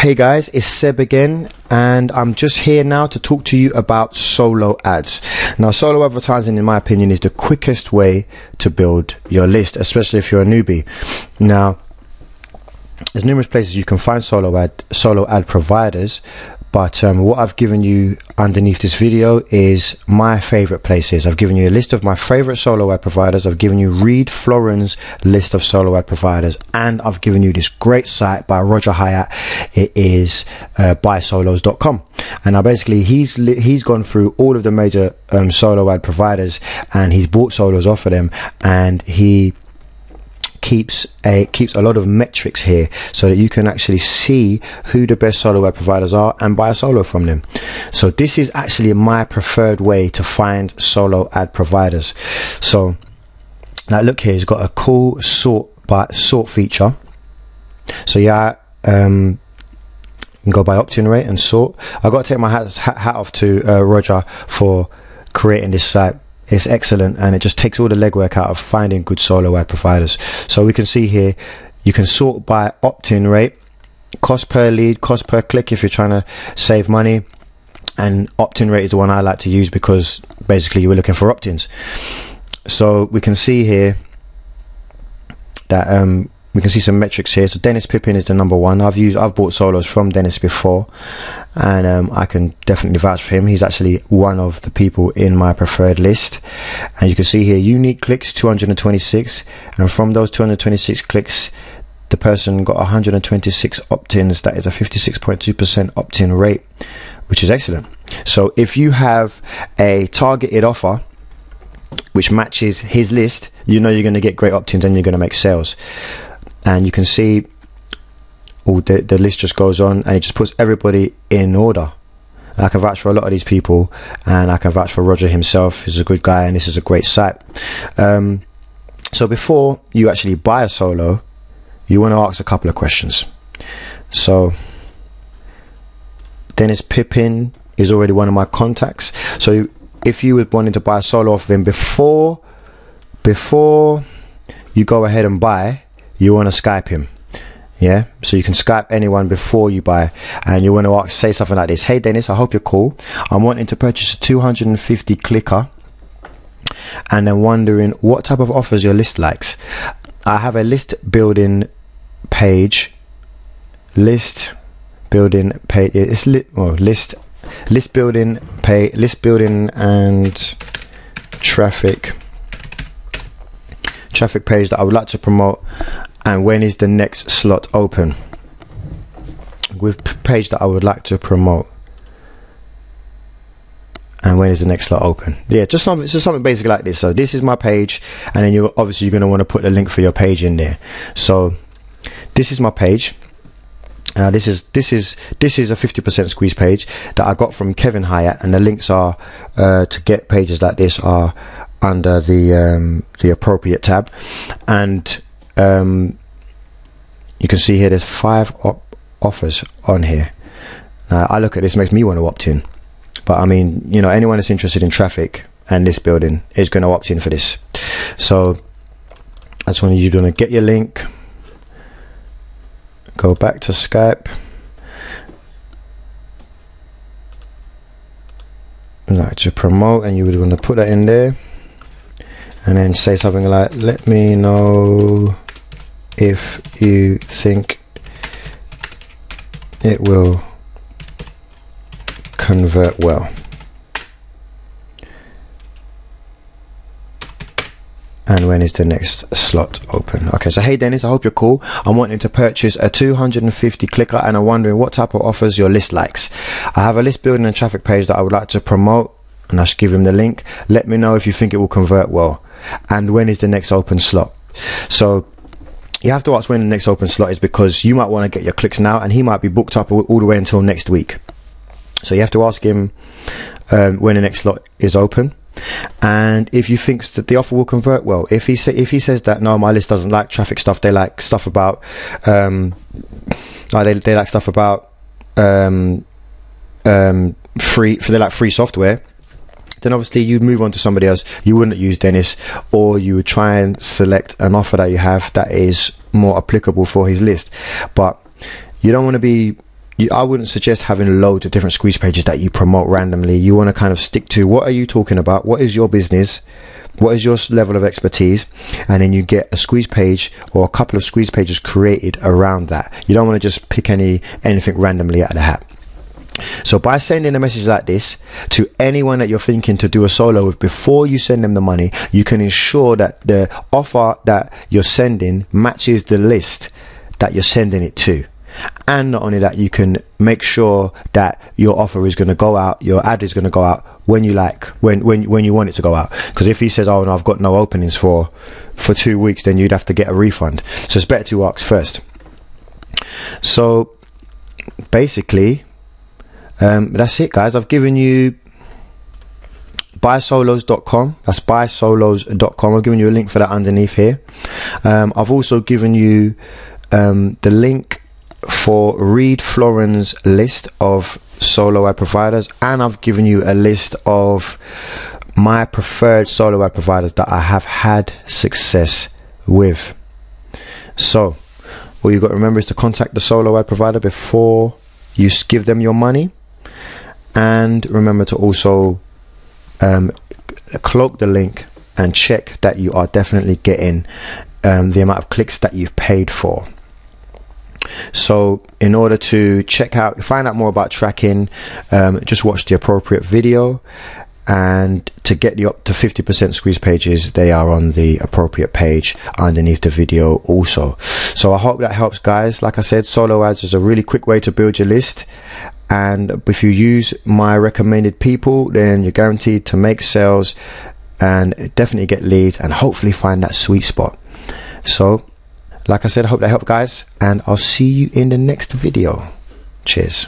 Hey guys, it's Seb again, and I'm just here now to talk to you about solo ads. Now, solo advertising, in my opinion, is the quickest way to build your list, especially if you're a newbie. Now, there's numerous places you can find solo ad providers, but what I've given you underneath this video is my favorite places. I've given you a list of my favorite solo ad providers. I've given you Reid Florin's list of solo ad providers, and I've given you this great site by Roger Hyatt. It is buysolos.com, and now basically he's gone through all of the major solo ad providers, and he's bought solos off of them, and he keeps a lot of metrics here so that you can actually see who the best solo ad providers are and buy a solo from them. So this is actually my preferred way to find solo ad providers. So now look here, it's got a cool sort feature. So yeah, you can go by opt-in rate and sort. I've got to take my hat off to Roger for creating this site. It's excellent, and it just takes all the legwork out of finding good solo ad providers. So we can see here, you can sort by opt-in rate, cost per lead, cost per click if you're trying to save money, and opt-in rate is the one I like to use because basically you were looking for opt-ins. So we can see here that we can see some metrics here. So Dennis Pippin is the number one. I've bought solos from Dennis before, and I can definitely vouch for him. He's actually one of the people in my preferred list. And you can see here, unique clicks 226, and from those 226 clicks, the person got 126 opt-ins. That is a 56.2% opt-in rate, which is excellent. So if you have a targeted offer which matches his list, you know you're going to get great opt-ins and you're going to make sales. And you can see the list just goes on, and it just puts everybody in order. And I can vouch for a lot of these people, and I can vouch for Roger himself. He's a good guy, and this is a great site. So before you actually buy a solo, you want to ask a couple of questions. So Dennis Pippin is already one of my contacts. So if you were wanting to buy a solo off him before you go ahead and buy, you want to Skype him. Yeah, so you can Skype anyone before you buy, and you want to say something like this: hey Dennis, I hope you're cool. I'm wanting to purchase a 250 clicker, and then wondering what type of offers your list likes. I have a list building page. List building page and traffic page that I would like to promote. And when is the next slot open? With page that I would like to promote. And when is the next slot open? Yeah, just something basic like this. So this is my page, and then you're going to want to put the link for your page in there. So this is my page. This is a 50% squeeze page that I got from Kevin Hyatt, and the links are to get pages like this are under the appropriate tab. And you can see here there's 5 offers on here. Now I look at this, makes me want to opt in, but I mean, you know, anyone that's interested in traffic and list building is going to opt in for this. So I just want you to get your link, go back to Skype, like to promote, and you would want to put that in there, and then say something like, let me know if you think it will convert well. And when is the next slot open? Okay, so hey Dennis, I hope you're cool. I'm wanting to purchase a 250 clicker, and I'm wondering what type of offers your list likes. I have a list building and traffic page that I would like to promote, and I should give him the link. Let me know if you think it will convert well. And when is the next open slot? So you have to ask when the next open slot is, because you might want to get your clicks now, and he might be booked up all the way until next week. So you have to ask him when the next slot is open, and if you think that the offer will convert well. If he says that no, my list doesn't like traffic stuff, they like stuff about they like stuff about free software, then obviously you'd move on to somebody else. You wouldn't use Dennis, or you would try and select an offer that you have that is more applicable for his list. But you don't want to be I wouldn't suggest having loads of different squeeze pages that you promote randomly. You want to kind of stick to what are you talking about, what is your business, what is your level of expertise, and then you get a squeeze page or a couple of squeeze pages created around that. You don't want to just pick anything randomly out of the hat. So by sending a message like this to anyone that you're thinking to do a solo with, before you send them the money, you can ensure that the offer that you're sending matches the list that you're sending it to. And not only that, you can make sure that your offer is going to go out, your ad is going to go out when you when you want it to go out. Because if he says, oh no, I've got no openings for 2 weeks, then you'd have to get a refund. So it's better to ask first. So basically, that's it, guys. I've given you buysolos.com. That's buysolos.com. I've given you a link for that underneath here. I've also given you the link for Reed Florin's list of solo ad providers, and I've given you a list of my preferred solo ad providers that I have had success with. So all you've got to remember is to contact the solo ad provider before you give them your money, and remember to also cloak the link and check that you are definitely getting the amount of clicks that you've paid for. So in order to find out more about tracking, just watch the appropriate video, and to get the up to 50% squeeze pages, they are on the appropriate page underneath the video also. So I hope that helps, guys. Like I said, solo ads is a really quick way to build your list, and if you use my recommended people, then you're guaranteed to make sales and definitely get leads and hopefully find that sweet spot. So like I said, I hope that helped, guys, and I'll see you in the next video. Cheers.